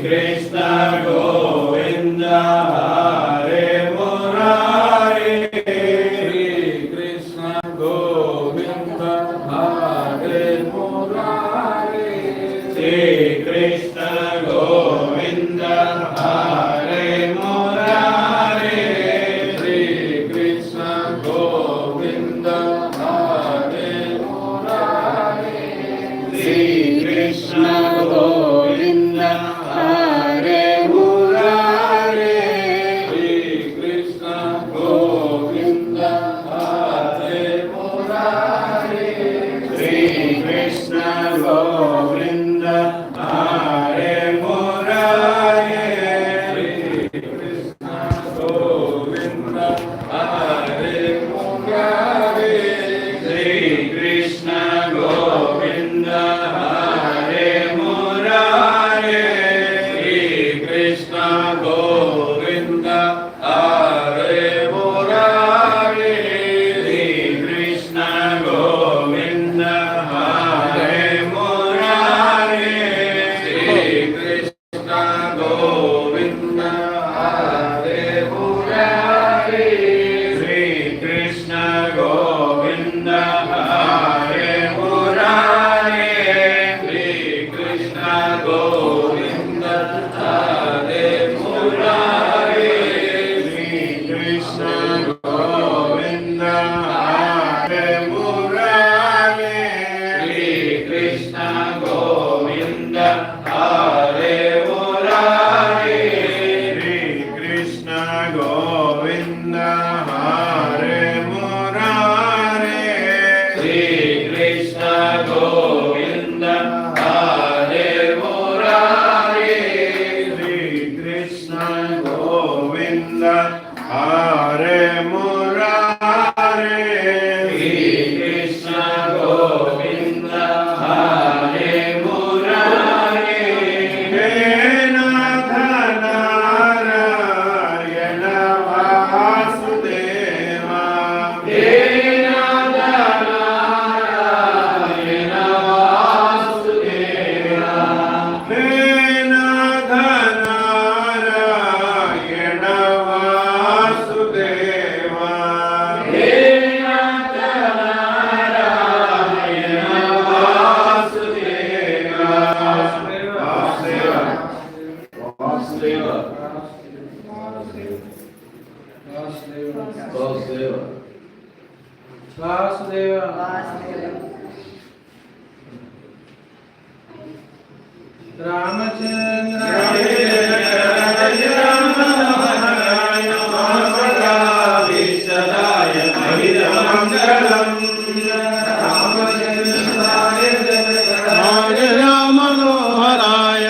कृष्ण गोविंद हरे मुरारी श्री कृष्ण गोविंद हरे मुरारी श्री कृष्ण गोविंद हरे मुरारी श्री कृष्ण गोविंद हरे मुरारी श्री कृष्ण गोविंद हरे मुरारी श्री कृष्ण गोविंद हरे मुरारी श्री कृष्ण गोविंद हरे मुरारी श्री कृष्ण गोविंद हरे मुरारी श्री कृष्ण गोविंद हरे मुरारी श्री कृष्ण गोविंद हरे मुरारी श्री कृष्ण गोविंद हरे मुरारी श्री कृष्ण गोविंद हरे मुरारी श्री कृष्ण गोविंद हरे मुरारी श्री कृष्ण गोविंद हरे मुरारी श्री कृष्ण गोविंद हरे मुरारी श्री कृष्ण गोविंद हरे मुरारी श्री कृष्ण गोविंद हरे मुरारी श्री कृष्ण गोविंद हरे मुरारी श्री कृष्ण गोविंद हरे मुरारी श्री कृष्ण गोविंद हरे मुरारी हे नाथ नारायण वासुदेवा हे नाथ नारायण वासुदेवा हे नाथ नारायण वासुदेवा हे नाथ नारायण वासुदेवा वासुदेव वासुदेव वासुदेव रामचंद्र विशदाय महितमंगलम् राममनोहराय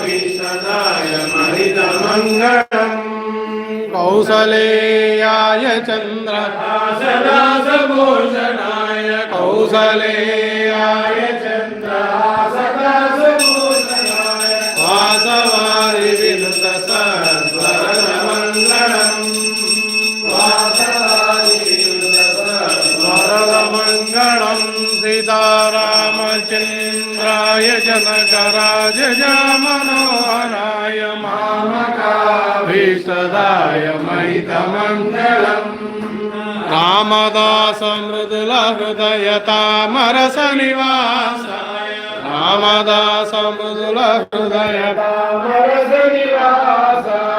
विशदाय महितमंगलम् कौसलेयाय चन्द्रहासदासभूषणाय कौसलेयाय चन्द्रहासदासभूषणाय वासवारि विनुत सर्वरमङ्गलम् वासवारि विनुत सर्वरमङ्गलम् सीतारामचन्द्राय जनकराजय मनोहराय मामकाभीष्टदाय महितमङ्गलम् रामदास मृदुल हृदय तामरस निवासाय रामदास मृदुल हृदय तामरस निवासाय